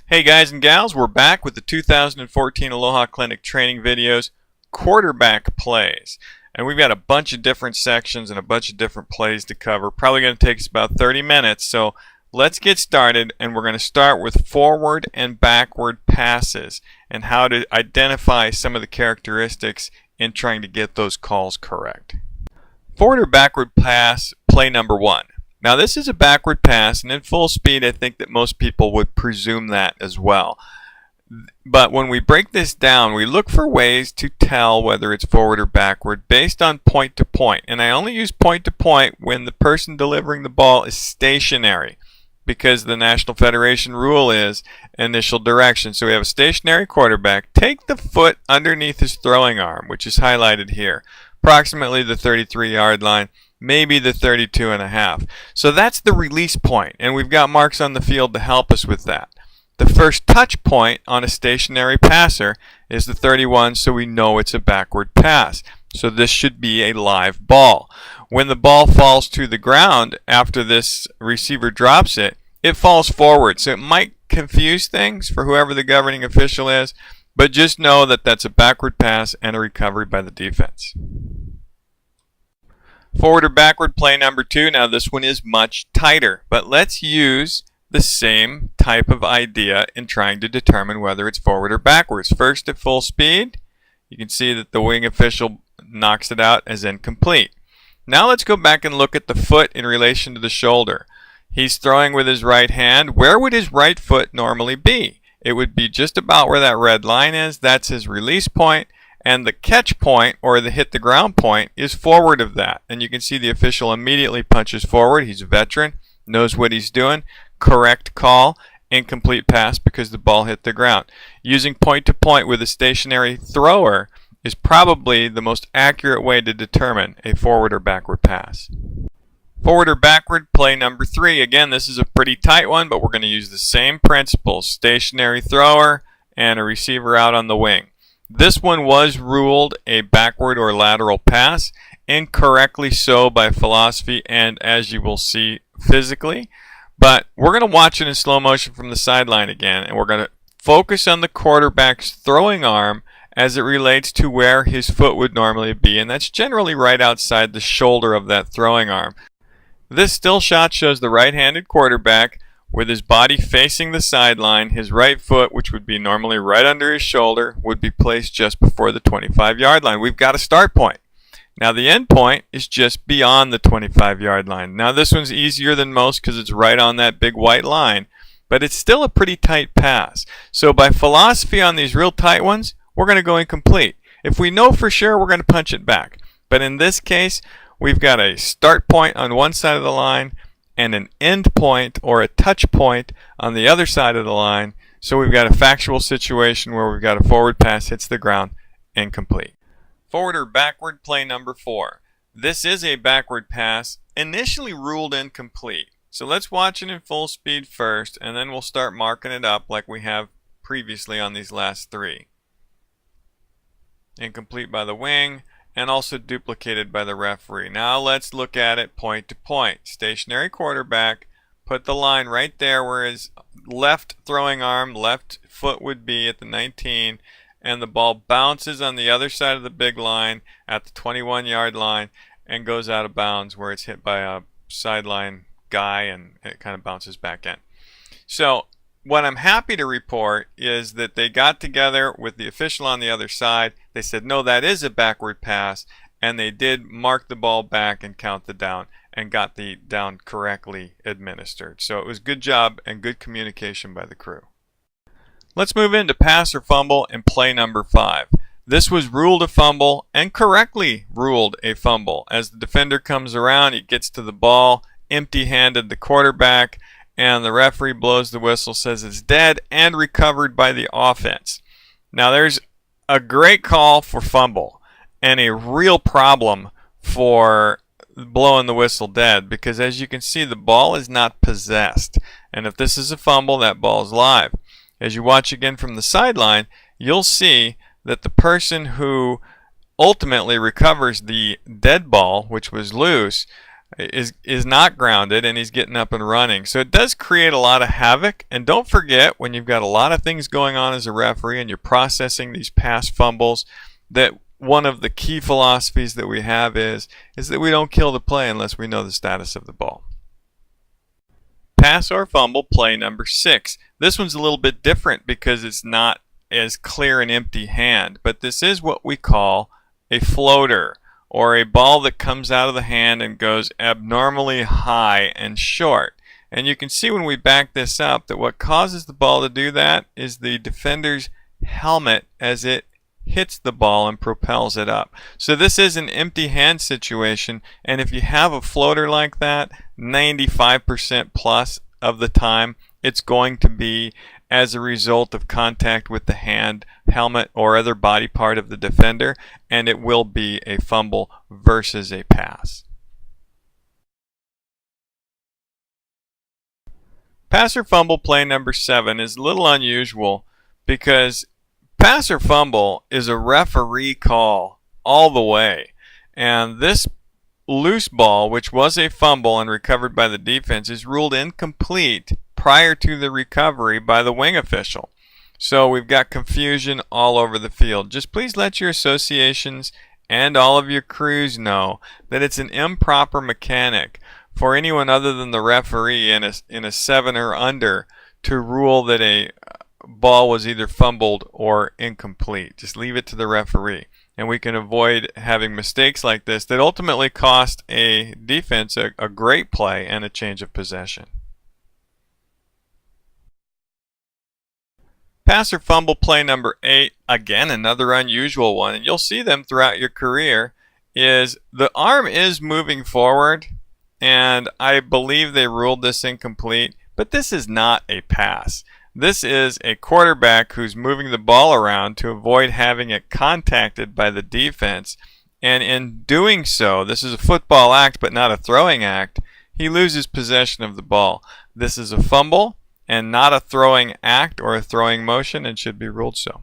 Hey guys and gals, we're back with the 2014 Aloha Clinic training videos, quarterback plays. And we've got a bunch of different sections and a bunch of different plays to cover. Probably going to take us about 30 minutes, so let's get started. And we're going to start with forward and backward passes and how to identify some of the characteristics in trying to get those calls correct. Forward or backward pass, play number 1. Now this is a backward pass, and in full speed I think that most people would presume that as well. But when we break this down, we look for ways to tell whether it's forward or backward based on point to point. And I only use point to point when the person delivering the ball is stationary, because the National Federation rule is initial direction. So we have a stationary quarterback. Take the foot underneath his throwing arm, which is highlighted here, approximately the 33-yard line, maybe the 32.5. So that's the release point, and we've got marks on the field to help us with that. The first touch point on a stationary passer is the 31, so we know it's a backward pass. So this should be a live ball. When the ball falls to the ground after this receiver drops it, it falls forward. So it might confuse things for whoever the governing official is, but just know that that's a backward pass and a recovery by the defense. Forward or backward play number 2. Now this one is much tighter, but let's use the same type of idea in trying to determine whether it's forward or backwards. First, at full speed, you can see that the wing official knocks it out as incomplete. Now let's go back and look at the foot in relation to the shoulder. He's throwing with his right hand. Where would his right foot normally be? It would be just about where that red line is. That's his release point. And the catch point, or the hit the ground point, is forward of that. And you can see the official immediately punches forward. He's a veteran, knows what he's doing. Correct call, incomplete pass because the ball hit the ground. Using point to point with a stationary thrower is probably the most accurate way to determine a forward or backward pass. Forward or backward play number 3. Again, this is a pretty tight one, but we're going to use the same principles. Stationary thrower and a receiver out on the wing. This one was ruled a backward or lateral pass, incorrectly so by philosophy and, as you will see, physically. But we're going to watch it in slow motion from the sideline again, and we're going to focus on the quarterback's throwing arm as it relates to where his foot would normally be, and that's generally right outside the shoulder of that throwing arm. This still shot shows the right-handed quarterback with his body facing the sideline. His right foot, which would be normally right under his shoulder, would be placed just before the 25-yard line. We've got a start point. Now the end point is just beyond the 25-yard line. Now this one's easier than most because it's right on that big white line, but it's still a pretty tight pass. So by philosophy on these real tight ones, we're going to go incomplete. If we know for sure, we're going to punch it back. But in this case, we've got a start point on one side of the line and an end point or a touch point on the other side of the line. So we've got a factual situation where we've got a forward pass hits the ground, incomplete. Forward or backward play number 4. This is a backward pass, initially ruled incomplete. So let's watch it in full speed first, and then we'll start marking it up like we have previously on these last 3. Incomplete by the wing, and also duplicated by the referee. Now let's look at it point to point. Stationary quarterback, put the line right there where his left throwing arm, left foot would be at the 19, and the ball bounces on the other side of the big line at the 21-yard line and goes out of bounds where it's hit by a sideline guy and it kind of bounces back in. So what I'm happy to report is that they got together with the official on the other side. They said, no, that is a backward pass, and they did mark the ball back and count the down and got the down correctly administered. So it was good job and good communication by the crew. Let's move into pass or fumble in play number 5. This was ruled a fumble and correctly ruled a fumble. As the defender comes around, he gets to the ball, empty-handed the quarterback, and the referee blows the whistle, says it's dead and recovered by the offense. Now there's a great call for fumble and a real problem for blowing the whistle dead, because as you can see, the ball is not possessed. And if this is a fumble, that ball is live. As you watch again from the sideline, you'll see that the person who ultimately recovers the dead ball, which was loose, is not grounded and he's getting up and running. So it does create a lot of havoc. And don't forget, when you've got a lot of things going on as a referee and you're processing these pass fumbles, that one of the key philosophies that we have is that we don't kill the play unless we know the status of the ball. Pass or fumble, play number 6. This one's a little bit different because it's not as clear an empty hand, but this is what we call a floater, or a ball that comes out of the hand and goes abnormally high and short. And you can see when we back this up that what causes the ball to do that is the defender's helmet as it hits the ball and propels it up. So this is an empty hand situation, and if you have a floater like that, 95% plus of the time it's going to be as a result of contact with the hand, helmet, or other body part of the defender, and it will be a fumble versus a pass. Pass or fumble, play number 7, is a little unusual because pass or fumble is a referee call all the way, and this loose ball, which was a fumble and recovered by the defense, is ruled incomplete prior to the recovery by the wing official. So we've got confusion all over the field. Just please let your associations and all of your crews know that it's an improper mechanic for anyone other than the referee in a 7 or under to rule that a ball was either fumbled or incomplete. Just leave it to the referee, and we can avoid having mistakes like this that ultimately cost a defense a great play and a change of possession. Pass or fumble, play number 8, again another unusual one, and you'll see them throughout your career, is the arm is moving forward, and I believe they ruled this incomplete, but this is not a pass. This is a quarterback who's moving the ball around to avoid having it contacted by the defense, and in doing so, this is a football act but not a throwing act, he loses possession of the ball. This is a fumble and not a throwing act or a throwing motion, and should be ruled so.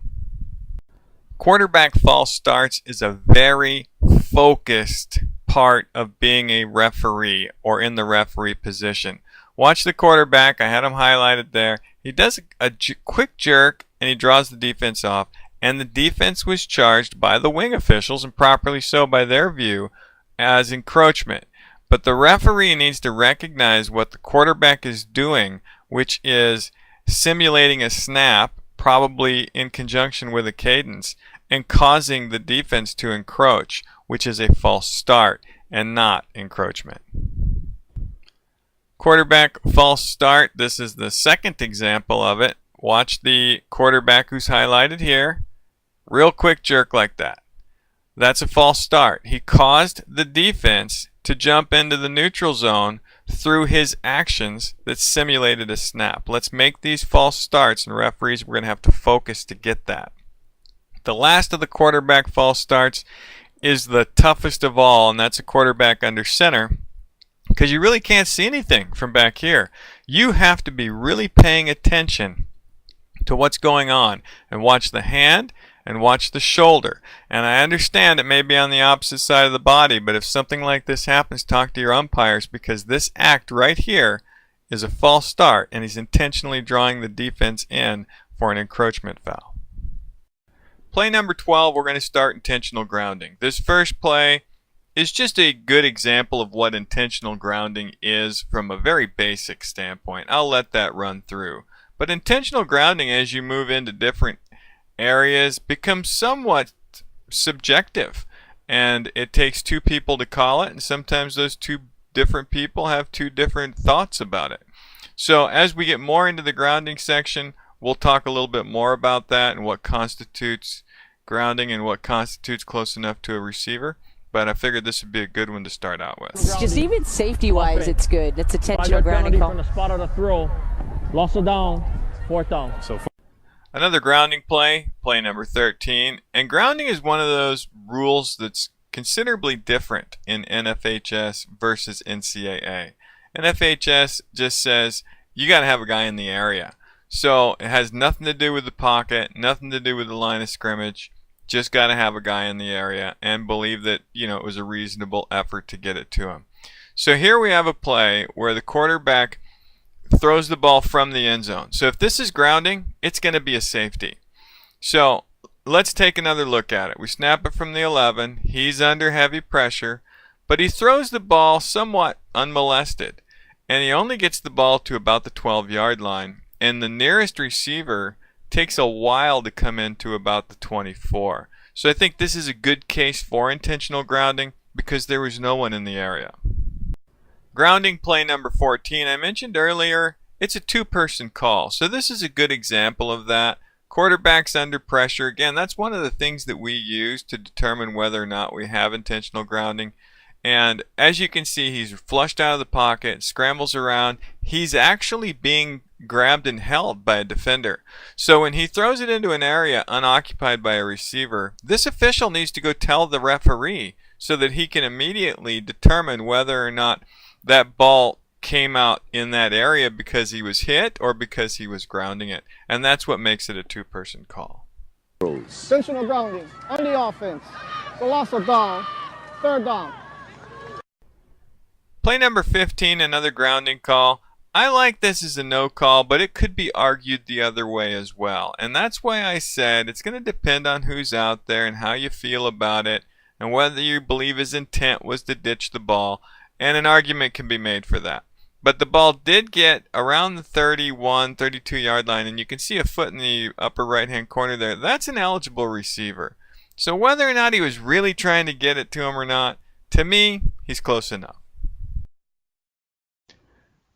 Quarterback false starts is a very focused part of being a referee or in the referee position. Watch the quarterback. I had him highlighted there. He does a quick jerk and he draws the defense off, and the defense was charged by the wing officials, and properly so by their view, as encroachment. But the referee needs to recognize what the quarterback is doing, which is simulating a snap, probably in conjunction with a cadence, and causing the defense to encroach, which is a false start and not encroachment. Quarterback false start, this is the second example of it. Watch the quarterback who's highlighted here. Real quick jerk like that. That's a false start. He caused the defense to jump into the neutral zone through his actions that simulated a snap. Let's make these false starts, and referees, we're going to have to focus to get that. The last of the quarterback false starts is the toughest of all, and that's a quarterback under center, because you really can't see anything from back here. You have to be really paying attention to what's going on and watch the hand and watch the shoulder. And I understand it may be on the opposite side of the body, but if something like this happens, talk to your umpires, because this act right here is a false start and he's intentionally drawing the defense in for an encroachment foul. Play number 12, we're going to start intentional grounding. This first play is just a good example of what intentional grounding is from a very basic standpoint. I'll let that run through. But intentional grounding, as you move into different areas, becomes somewhat subjective, and it takes two people to call it, and sometimes those two different people have two different thoughts about it. So as we get more into the grounding section, we'll talk a little bit more about that and what constitutes grounding and what constitutes close enough to a receiver. But I figured this would be a good one to start out with. Just even safety-wise, it's good. It's intentional grounding call. From the spot of the throw, lost it down, 4th down. Another grounding play, play number 13. And grounding is one of those rules that's considerably different in NFHS versus NCAA. NFHS just says you got to have a guy in the area. So it has nothing to do with the pocket, nothing to do with the line of scrimmage. Just got to have a guy in the area and believe that, it was a reasonable effort to get it to him. So here we have a play where the quarterback throws the ball from the end zone. So if this is grounding, it's going to be a safety. So let's take another look at it. We snap it from the 11. He's under heavy pressure, but he throws the ball somewhat unmolested. And he only gets the ball to about the 12-yard line. And the nearest receiver takes a while to come into about the 24. So I think this is a good case for intentional grounding because there was no one in the area. Grounding play number 14, I mentioned earlier, it's a two-person call. So this is a good example of that. Quarterback's under pressure. Again, that's one of the things that we use to determine whether or not we have intentional grounding. And as you can see, he's flushed out of the pocket, scrambles around. He's actually being grabbed and held by a defender. So when he throws it into an area unoccupied by a receiver, this official needs to go tell the referee so that he can immediately determine whether or not that ball came out in that area because he was hit or because he was grounding it. And that's what makes it a two-person call. Intentional grounding on the offense. The loss of down, third down. Play number 15, another grounding call. I like this as a no call, but it could be argued the other way as well. And that's why I said it's going to depend on who's out there and how you feel about it and whether you believe his intent was to ditch the ball. And an argument can be made for that. But the ball did get around the 31, 32-yard line, and you can see a foot in the upper right-hand corner there. That's an eligible receiver. So whether or not he was really trying to get it to him or not, to me, he's close enough.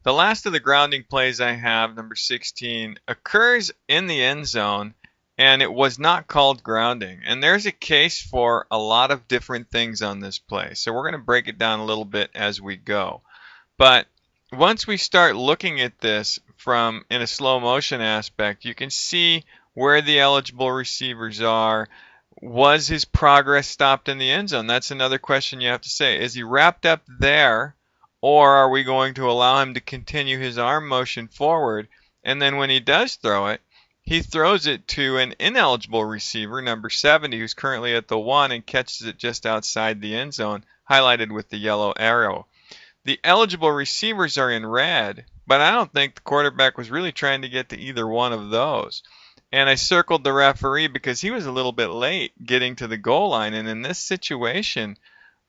The last of the grounding plays I have, number 16, occurs in the end zone, and it was not called grounding. And there's a case for a lot of different things on this play. So we're going to break it down a little bit as we go. But once we start looking at this from in a slow motion aspect, you can see where the eligible receivers are. Was his progress stopped in the end zone? That's another question you have to say. Is he wrapped up there, or are we going to allow him to continue his arm motion forward? And then when he does throw it, he throws it to an ineligible receiver, number 70, who's currently at the 1 and catches it just outside the end zone, highlighted with the yellow arrow. The eligible receivers are in red, but I don't think the quarterback was really trying to get to either one of those. And I circled the referee because he was a little bit late getting to the goal line. And in this situation,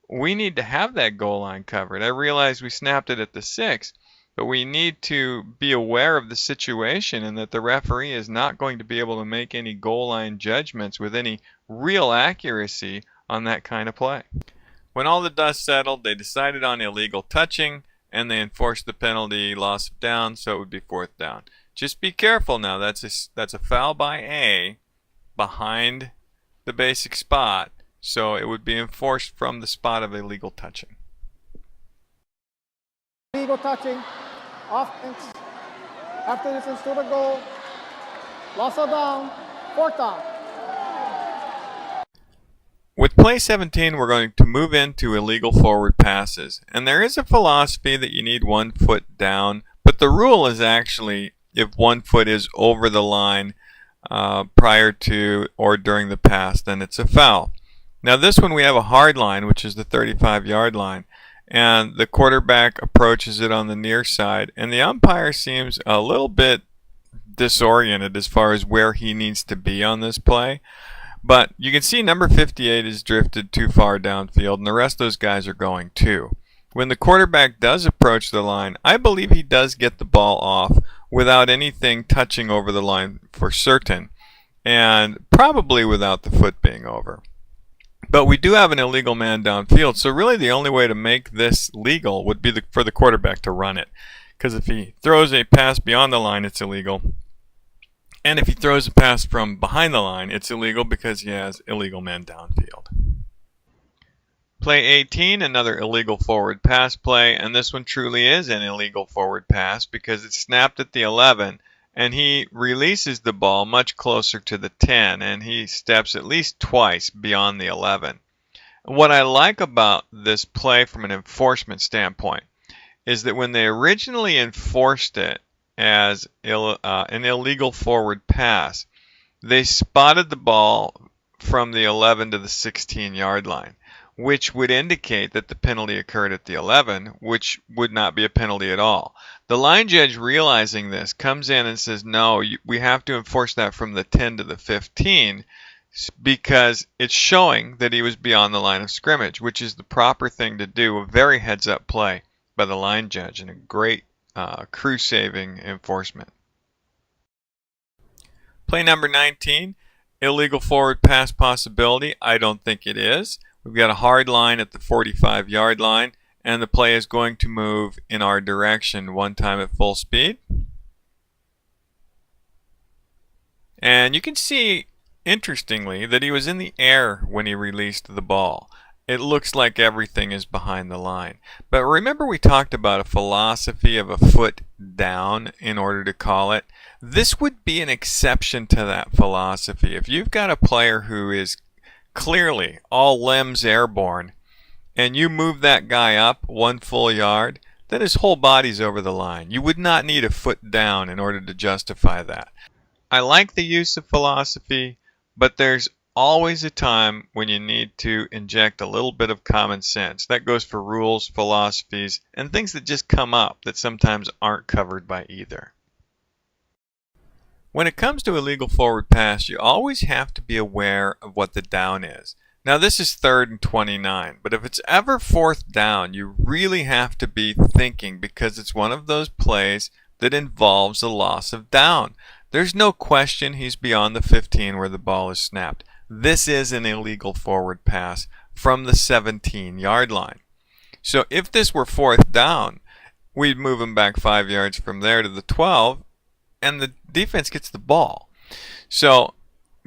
we need to have that goal line covered. I realize we snapped it at the 6, but we need to be aware of the situation and that the referee is not going to be able to make any goal line judgments with any real accuracy on that kind of play. When all the dust settled, they decided on illegal touching, and they enforced the penalty, loss of down, so it would be 4th down. Just be careful now. That's a foul by A behind the basic spot, so it would be enforced from the spot of illegal touching. Illegal touching, offense. After this is to the goal. Loss of down, 4th down. With play 17, we're going to move into illegal forward passes. And there is a philosophy that you need 1 foot down, but the rule is actually if 1 foot is over the line prior to or during the pass, then it's a foul. Now this one we have a hard line, which is the 35-yard line, and the quarterback approaches it on the near side, and the umpire seems a little bit disoriented as far as where he needs to be on this play. But you can see number 58 is drifted too far downfield, and the rest of those guys are going too. When the quarterback does approach the line, I believe he does get the ball off without anything touching over the line for certain, and probably without the foot being over. But we do have an illegal man downfield, so really the only way to make this legal would be for the quarterback to run it. Because if he throws a pass beyond the line, it's illegal. And if he throws a pass from behind the line, it's illegal because he has illegal man downfield. Play 18, another illegal forward pass play, and this one truly is an illegal forward pass because it's snapped at the 11, and he releases the ball much closer to the 10, and he steps at least twice beyond the 11. What I like about this play from an enforcement standpoint is that when they originally enforced it as an illegal forward pass, they spotted the ball from the 11 to the 16-yard line. which would indicate that the penalty occurred at the 11, which would not be a penalty at all. The line judge, realizing this, comes in and says, no, we have to enforce that from the 10 to the 15 because it's showing that he was beyond the line of scrimmage, which is the proper thing to do, a very heads-up play by the line judge and a great crew-saving enforcement. Play number 19, illegal forward pass possibility. I don't think it is. We've got a hard line at the 45-yard line, and the play is going to move in our direction one time at full speed. And you can see, interestingly, that he was in the air when he released the ball. It looks like everything is behind the line. But remember, we talked about a philosophy of a foot down in order to call it. This would be an exception to that philosophy. If you've got a player who is clearly all limbs airborne and you move that guy up 1 full yard, then his whole body's over the line. You would not need a foot down in order to justify that. I like the use of philosophy, but there's always a time when you need to inject a little bit of common sense. That goes for rules, philosophies, and things that just come up that sometimes aren't covered by either. When it comes to illegal forward pass, you always have to be aware of what the down is. Now this is 3rd and 29, but if it's ever 4th down, you really have to be thinking because it's one of those plays that involves a loss of down. There's no question he's beyond the 15 where the ball is snapped. This is an illegal forward pass from the 17-yard line. So if this were 4th down, we'd move him back 5 yards from there to the 12, and the defense gets the ball. So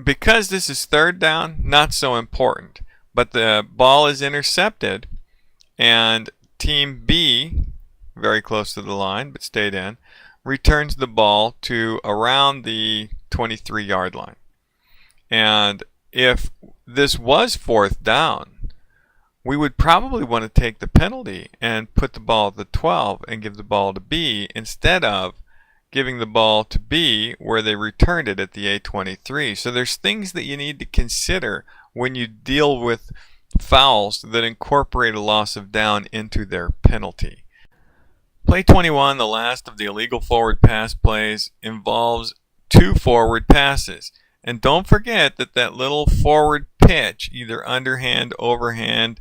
because this is 3rd down, not so important. But the ball is intercepted, and Team B, very close to the line but stayed in, returns the ball to around the 23-yard line. And if this was 4th down, we would probably want to take the penalty and put the ball at the 12 and give the ball to B instead of giving the ball to B where they returned it at the A23. So there's things that you need to consider when you deal with fouls that incorporate a loss of down into their penalty. Play 21, the last of the illegal forward pass plays, involves 2 forward passes. And don't forget that that little forward pitch, either underhand, overhand,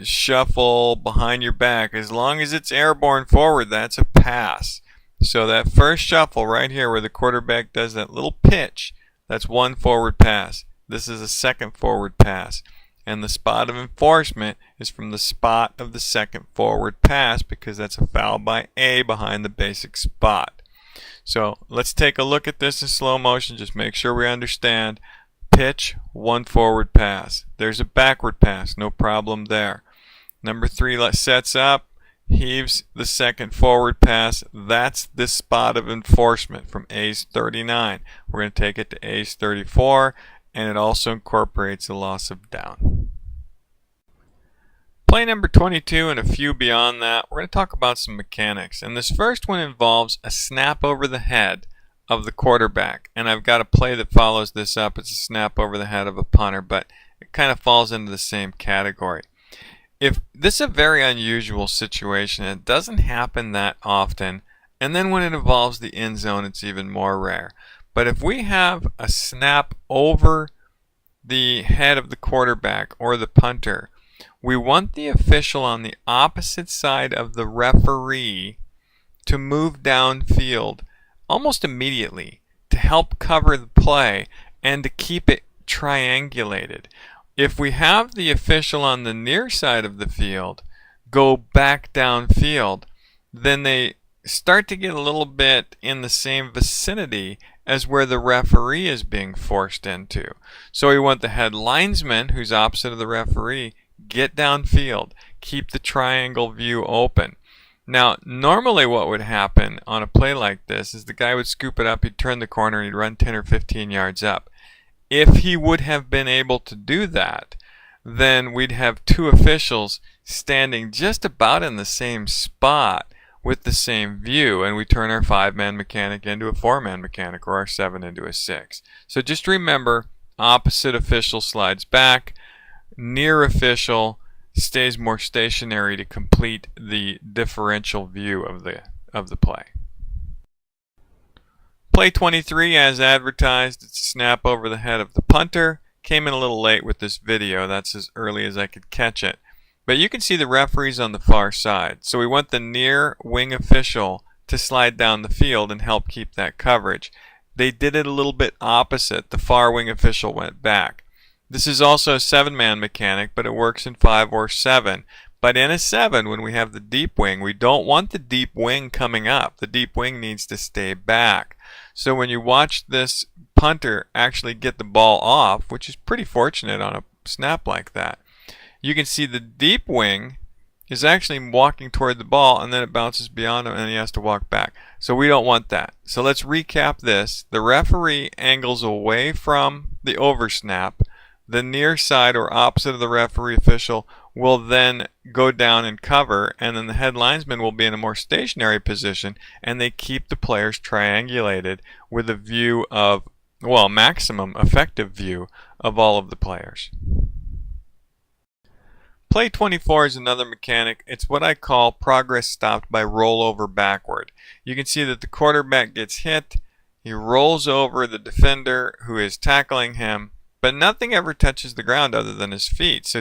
shuffle, behind your back, as long as it's airborne forward, that's a pass. So that first shuffle right here where the quarterback does that little pitch, that's 1 forward pass. This is a 2nd forward pass. And the spot of enforcement is from the spot of the 2nd forward pass because that's a foul by A behind the basic spot. So let's take a look at this in slow motion. Just make sure we understand. Pitch, 1 forward pass. There's a backward pass. No problem there. Number 3 sets up. Heaves the 2nd forward pass. That's the spot of enforcement from A's 39. We're going to take it to A's 34, and it also incorporates a loss of down. Play number 22 and a few beyond that, we're going to talk about some mechanics. And this first one involves a snap over the head of the quarterback. And I've got a play that follows this up. It's a snap over the head of a punter, but it kind of falls into the same category. If this is a very unusual situation, it doesn't happen that often, and then when it involves the end zone, it's even more rare. But if we have a snap over the head of the quarterback or the punter, we want the official on the opposite side of the referee to move downfield almost immediately to help cover the play and to keep it triangulated. If we have the official on the near side of the field go back downfield, then they start to get a little bit in the same vicinity as where the referee is being forced into. So we want the head linesman, who's opposite of the referee, get downfield, keep the triangle view open. Now, normally what would happen on a play like this is the guy would scoop it up, he'd turn the corner, and he'd run 10 or 15 yards up. If he would have been able to do that, then we'd have 2 officials standing just about in the same spot with the same view, and we turn our 5-man mechanic into a 4-man mechanic, or our 7 into a 6. So just remember, opposite official slides back, near official stays more stationary to complete the differential view of the play. Play 23, as advertised, it's a snap over the head of the punter. Came in a little late with this video. That's as early as I could catch it. But you can see the referees on the far side. So we want the near wing official to slide down the field and help keep that coverage. They did it a little bit opposite. The far wing official went back. This is also a 7-man mechanic, but it works in 5 or 7. But in a 7, when we have the deep wing, we don't want the deep wing coming up. The deep wing needs to stay back. So when you watch this punter actually get the ball off, which is pretty fortunate on a snap like that, you can see the deep wing is actually walking toward the ball, and then it bounces beyond him and he has to walk back. So we don't want that. So let's recap this. The referee angles away from the oversnap. The near side or opposite of the referee official will then go down and cover, and then the head linesman will be in a more stationary position, and they keep the players triangulated with a view of, well, maximum effective view of all of the players. Play 24 is another mechanic. It's what I call progress stopped by rollover backward. You can see that the quarterback gets hit, he rolls over the defender who is tackling him, but nothing ever touches the ground other than his feet, so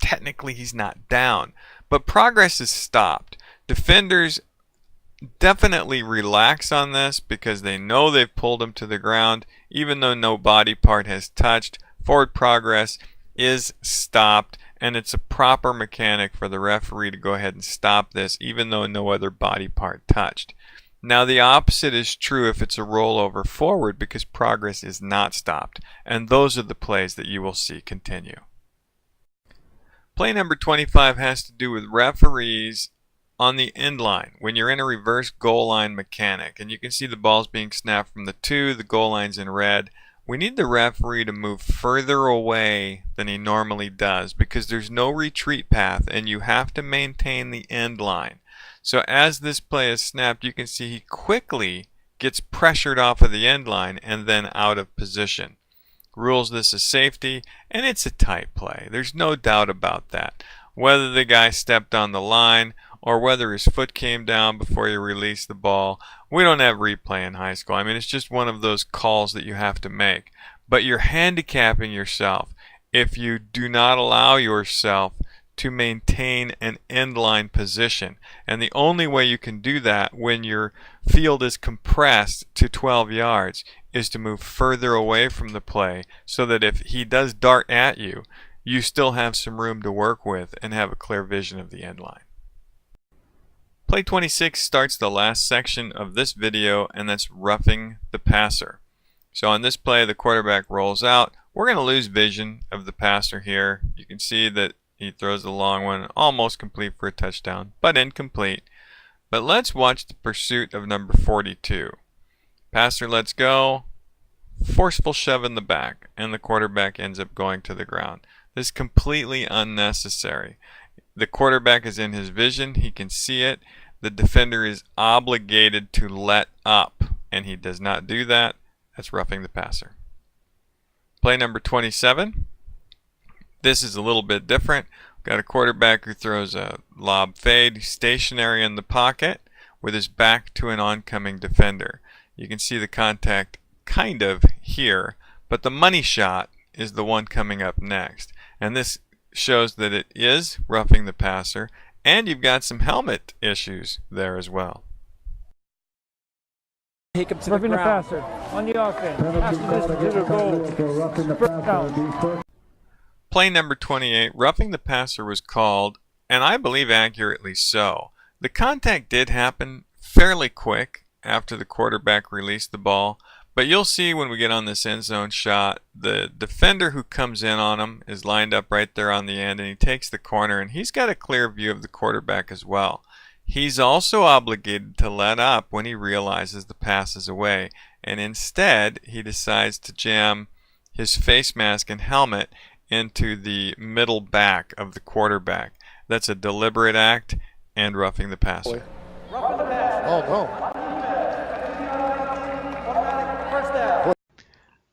technically he's not down. But progress is stopped. Defenders definitely relax on this because they know they've pulled him to the ground. Even though no body part has touched, forward progress is stopped, and it's a proper mechanic for the referee to go ahead and stop this even though no other body part touched. Now the opposite is true if it's a rollover forward because progress is not stopped, and those are the plays that you will see continue. Play number 25 has to do with referees on the end line when you're in a reverse goal line mechanic, and you can see the ball's being snapped from the 2, the goal line's in red. We need the referee to move further away than he normally does because there's no retreat path and you have to maintain the end line. So as this play is snapped, you can see he quickly gets pressured off of the end line and then out of position. Rules this a safety, and it's a tight play. There's no doubt about that. Whether the guy stepped on the line or whether his foot came down before he released the ball, we don't have replay in high school. I mean, it's just one of those calls that you have to make. But you're handicapping yourself if you do not allow yourself to maintain an end line position. And the only way you can do that when your field is compressed to 12 yards is to move further away from the play so that if he does dart at you, you still have some room to work with and have a clear vision of the end line. Play 26 starts the last section of this video, and that's roughing the passer. So on this play, the quarterback rolls out. We're going to lose vision of the passer here. You can see that he throws the long one, almost complete for a touchdown, but incomplete. But let's watch the pursuit of number 42. Passer lets go, forceful shove in the back, and the quarterback ends up going to the ground. This is completely unnecessary. The quarterback is in his vision, he can see it. The defender is obligated to let up, and he does not do that. That's roughing the passer. Play number 27. This is a little bit different. We've got a quarterback who throws a lob fade, stationary in the pocket with his back to an oncoming defender. You can see the contact kind of here, but the money shot is the one coming up next. And this shows that it is roughing the passer, and you've got some helmet issues there as well. Take him to the ground. The passer on the offense. Pass the distance to the goal. Play number 28, roughing the passer, was called, and I believe accurately so. The contact did happen fairly quick after the quarterback released the ball, but you'll see when we get on this end zone shot, the defender who comes in on him is lined up right there on the end, and he takes the corner, and he's got a clear view of the quarterback as well. He's also obligated to let up when he realizes the pass is away, and instead he decides to jam his face mask and helmet into the middle back of the quarterback. That's a deliberate act and roughing the passer. Oh, no.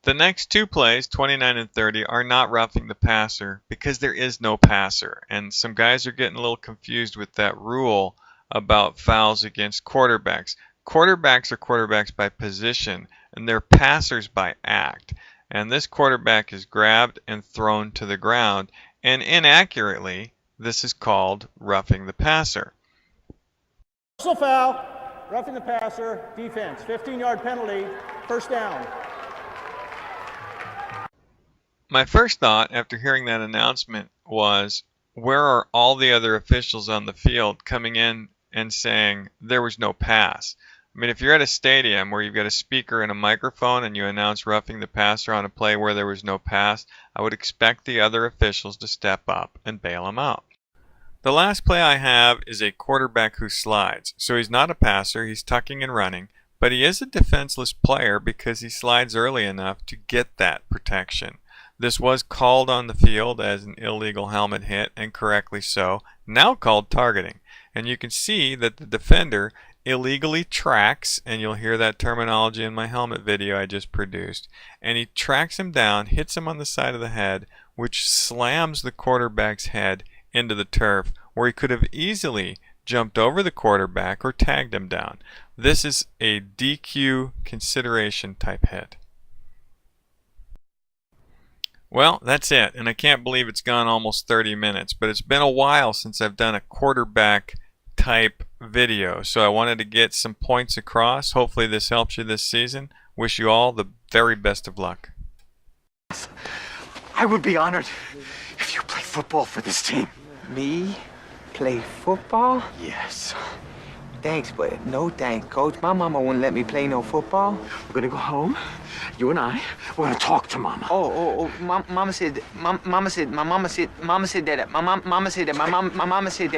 The next two plays, 29 and 30, are not roughing the passer because there is no passer. And some guys are getting a little confused with that rule about fouls against quarterbacks. Quarterbacks are quarterbacks by position, and they're passers by act. And this quarterback is grabbed and thrown to the ground, and inaccurately, this is called roughing the passer. Personal foul, roughing the passer, defense, 15-yard penalty, first down. My first thought after hearing that announcement was, where are all the other officials on the field coming in and saying there was no pass? I mean, if you're at a stadium where you've got a speaker and a microphone and you announce roughing the passer on a play where there was no pass, I would expect the other officials to step up and bail him out. The last play I have is a quarterback who slides. So he's not a passer, he's tucking and running, but he is a defenseless player because he slides early enough to get that protection. This was called on the field as an illegal helmet hit, and correctly so, now called targeting. And you can see that the defender illegally tracks, and you'll hear that terminology in my helmet video I just produced, and he tracks him down, hits him on the side of the head, which slams the quarterback's head into the turf, where he could have easily jumped over the quarterback or tagged him down. This is a DQ consideration type hit. Well, that's it, and I can't believe it's gone almost 30 minutes, but it's been a while since I've done a quarterback type video, so I wanted to get some points across. Hopefully this helps you this season. Wish you all the very best of luck. I would be honored if you play football for this team. Me? Play football? Yes. Thanks, but no thanks, Coach. My mama wouldn't let me play no football. We're gonna go home. You and I, we're gonna talk to Mama. Mama said that. My mama said that.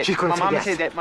She's gonna say yes. Mama said that.